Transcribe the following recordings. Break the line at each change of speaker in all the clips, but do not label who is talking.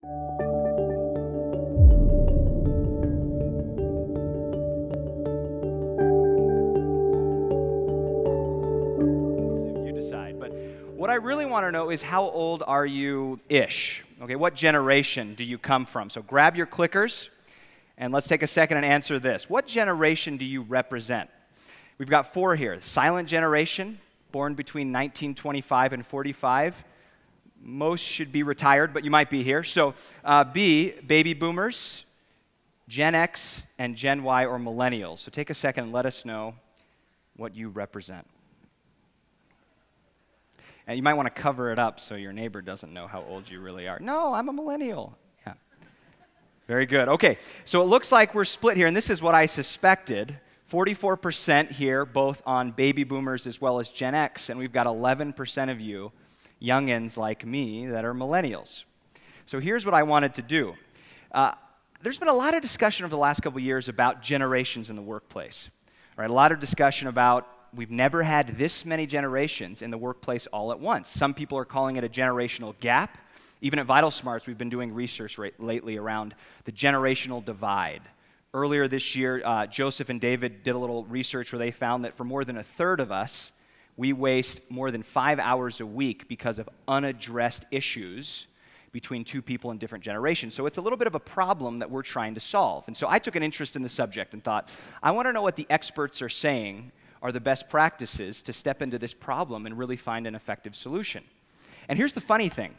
You decide. But what I really want to know is, how old are you-ish? Okay, what generation do you come from? So grab your clickers, and let's take a second and answer this. What generation do you represent? We've got 4 here. Silent generation, born between 1925 and 45. Most should be retired, but you might be here. So B, baby boomers, Gen X, and Gen Y, or millennials. So take a second and let us know what you represent. And you might want to cover it up so your neighbor doesn't know how old you really are. No, I'm a millennial. Yeah. Very good. Okay, so it looks like we're split here, and this is what I suspected. 44% here, both on baby boomers as well as Gen X, and we've got 11% of you, youngins like me, that are millennials. So here's what I wanted to do. There's been a lot of discussion over the last couple of years about generations in the workplace. All right, a lot of discussion about we've never had this many generations in the workplace all at once. Some people are calling it a generational gap. Even at VitalSmarts, we've been doing research lately around the generational divide. Earlier this year, Joseph and David did a little research where they found that for more than 1/3 of us, we waste more than 5 hours a week because of unaddressed issues between 2 people in different generations. So it's a little bit of a problem that we're trying to solve. And so I took an interest in the subject and thought, I want to know what the experts are saying are the best practices to step into this problem and really find an effective solution. And here's the funny thing.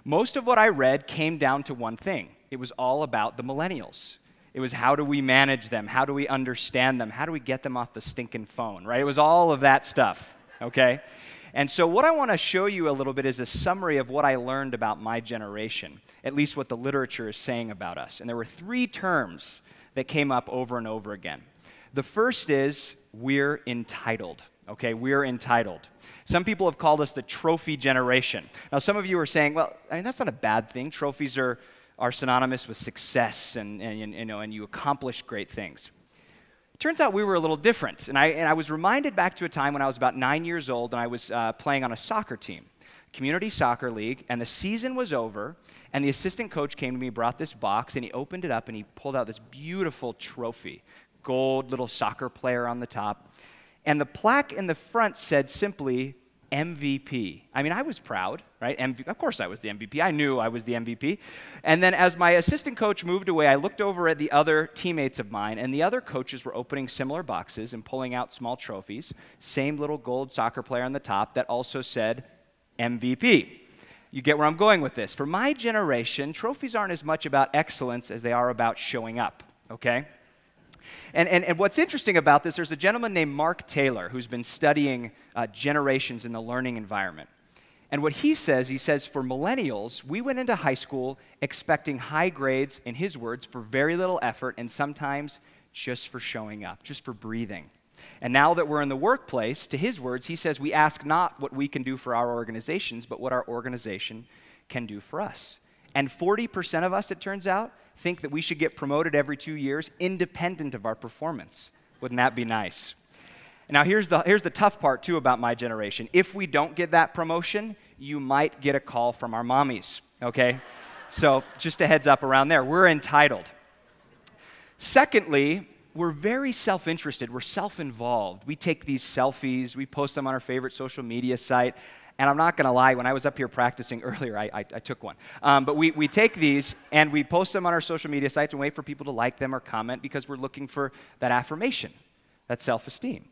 Most of what I read came down to one thing. It was all about the millennials. It was, how do we manage them? How do we understand them? How do we get them off the stinking phone, right? It was all of that stuff, okay? And so what I want to show you a little bit is a summary of what I learned about my generation, at least what the literature is saying about us. And there were 3 terms that came up over and over again. The first is, we're entitled. Okay, we're entitled. Some people have called us the trophy generation. Now, some of you are saying, well, I mean, that's not a bad thing. Trophies are synonymous with success, and you accomplish great things. It turns out we were a little different, and I was reminded back to a time when I was about 9 years old, and I was playing on a soccer team, community soccer league, and the season was over, and the assistant coach came to me, brought this box, and he opened it up, and he pulled out this beautiful trophy, gold little soccer player on the top, and the plaque in the front said simply, MVP. I mean, I was proud, right? Of course I was the MVP. I knew I was the MVP. And then as my assistant coach moved away, I looked over at the other teammates of mine, and the other coaches were opening similar boxes and pulling out small trophies, same little gold soccer player on the top that also said MVP. You get where I'm going with this. For my generation, trophies aren't as much about excellence as they are about showing up, okay? And what's interesting about this, there's a gentleman named Mark Taylor who's been studying generations in the learning environment. And what he says for millennials, we went into high school expecting high grades, in his words, for very little effort, and sometimes just for showing up, just for breathing. And now that we're in the workplace, to his words, he says we ask not what we can do for our organizations, but what our organization can do for us. And 40% of us, it turns out, think that we should get promoted every 2 years independent of our performance. Wouldn't that be nice? Now here's the tough part too about my generation. If we don't get that promotion, you might get a call from our mommies, okay? So just a heads up around there. We're entitled. Secondly, we're very self-interested. We're self-involved. We take these selfies. We post them on our favorite social media site. And I'm not going to lie, when I was up here practicing earlier, I took one. But we take these and we post them on our social media sites and wait for people to like them or comment because we're looking for that affirmation, that self-esteem.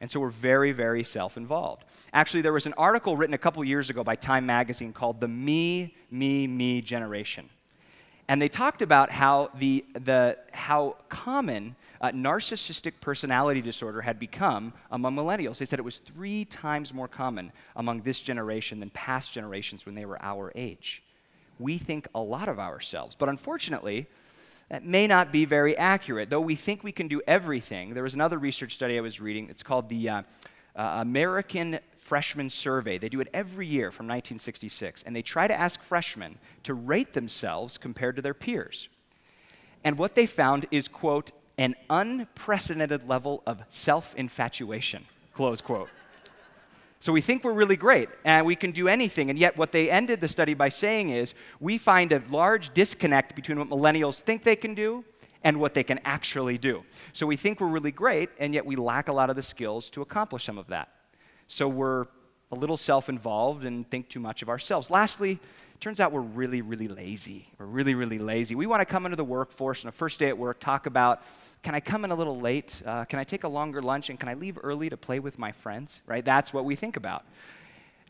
And so we're very, very self-involved. Actually, there was an article written a couple years ago by Time magazine called the Me, Me, Me generation. And they talked about how how common narcissistic personality disorder had become among millennials. They said it was 3 times more common among this generation than past generations when they were our age. We think a lot of ourselves, but unfortunately, that may not be very accurate. Though we think we can do everything, there was another research study I was reading. It's called the American Freshman Survey. They do it every year from 1966, and they try to ask freshmen to rate themselves compared to their peers. And what they found is, quote, an unprecedented level of self-infatuation, close quote. So we think we're really great, and we can do anything, and yet what they ended the study by saying is, we find a large disconnect between what millennials think they can do and what they can actually do. So we think we're really great, and yet we lack a lot of the skills to accomplish some of that. So we're a little self-involved and think too much of ourselves. Lastly, it turns out we're really, really lazy. We're really, really lazy. We want to come into the workforce on a first day at work, talk about, can I come in a little late? Can I take a longer lunch? And can I leave early to play with my friends? Right? That's what we think about.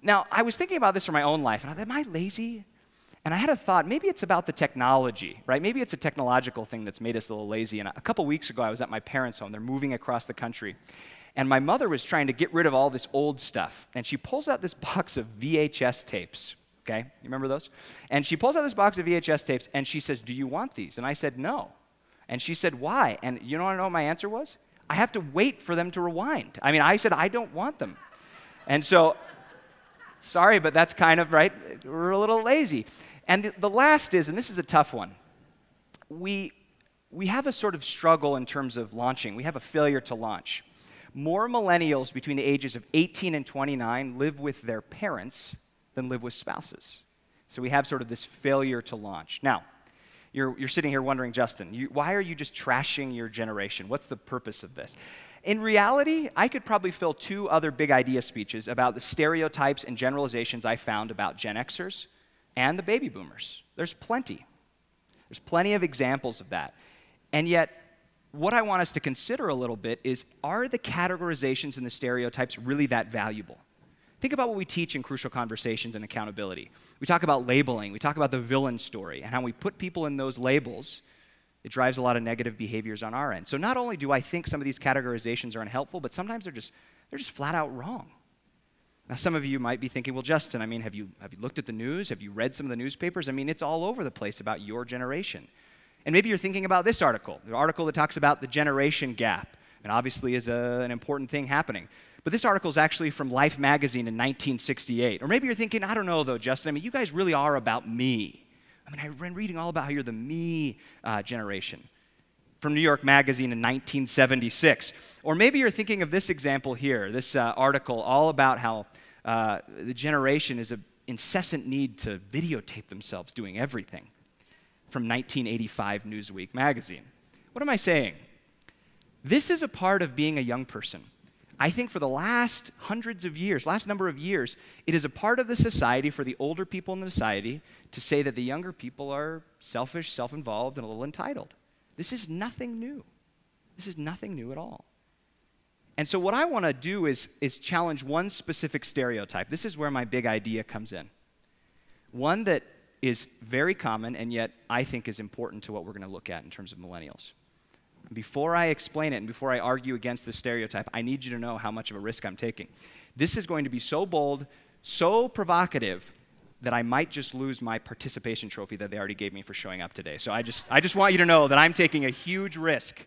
Now, I was thinking about this for my own life, and I thought, am I lazy? And I had a thought, maybe it's about the technology, right? Maybe it's a technological thing that's made us a little lazy. And a couple weeks ago, I was at my parents' home. They're moving across the country. And my mother was trying to get rid of all this old stuff. And she pulls out this box of VHS tapes, okay? You remember those? And she pulls out this box of VHS tapes, and she says, do you want these? And I said, no. And she said, why? And you know what my answer was? I have to wait for them to rewind. I mean, I said, I don't want them. And so, sorry, but that's kind of, right? We're a little lazy. And the last is, and this is a tough one, we have a sort of struggle in terms of launching. We have a failure to launch. More millennials between the ages of 18 and 29 live with their parents than live with spouses. So we have sort of this failure to launch. Now, you're sitting here wondering, Justin, why are you just trashing your generation? What's the purpose of this? In reality, I could probably fill 2 other big idea speeches about the stereotypes and generalizations I found about Gen Xers and the baby boomers. There's plenty. There's plenty of examples of that. And yet, what I want us to consider a little bit is, are the categorizations and the stereotypes really that valuable? Think about what we teach in Crucial Conversations and Accountability. We talk about labeling. We talk about the villain story and how we put people in those labels. It drives a lot of negative behaviors on our end. So not only do I think some of these categorizations are unhelpful, but sometimes they're just flat out wrong. Now, some of you might be thinking, well, Justin, I mean, have you looked at the news? Have you read some of the newspapers? I mean, it's all over the place about your generation. And maybe you're thinking about this article, the article that talks about the generation gap, and obviously is an important thing happening. But this article is actually from Life magazine in 1968. Or maybe you're thinking, I don't know, though, Justin, I mean, you guys really are about me. I mean, I've been reading all about how you're the me generation. From New York Magazine in 1976. Or maybe you're thinking of this example here, this article all about how the generation is an incessant need to videotape themselves doing everything, from 1985 Newsweek magazine. What am I saying? This is a part of being a young person. I think for the last number of years, it is a part of the society for the older people in the society to say that the younger people are selfish, self-involved, and a little entitled. This is nothing new. This is nothing new at all. And so what I want to do is challenge one specific stereotype. This is where my big idea comes in. One that is very common and yet I think is important to what we're going to look at in terms of millennials. Before I explain it and before I argue against the stereotype, I need you to know how much of a risk I'm taking. This is going to be so bold, so provocative, that I might just lose my participation trophy that they already gave me for showing up today. So I just want you to know that I'm taking a huge risk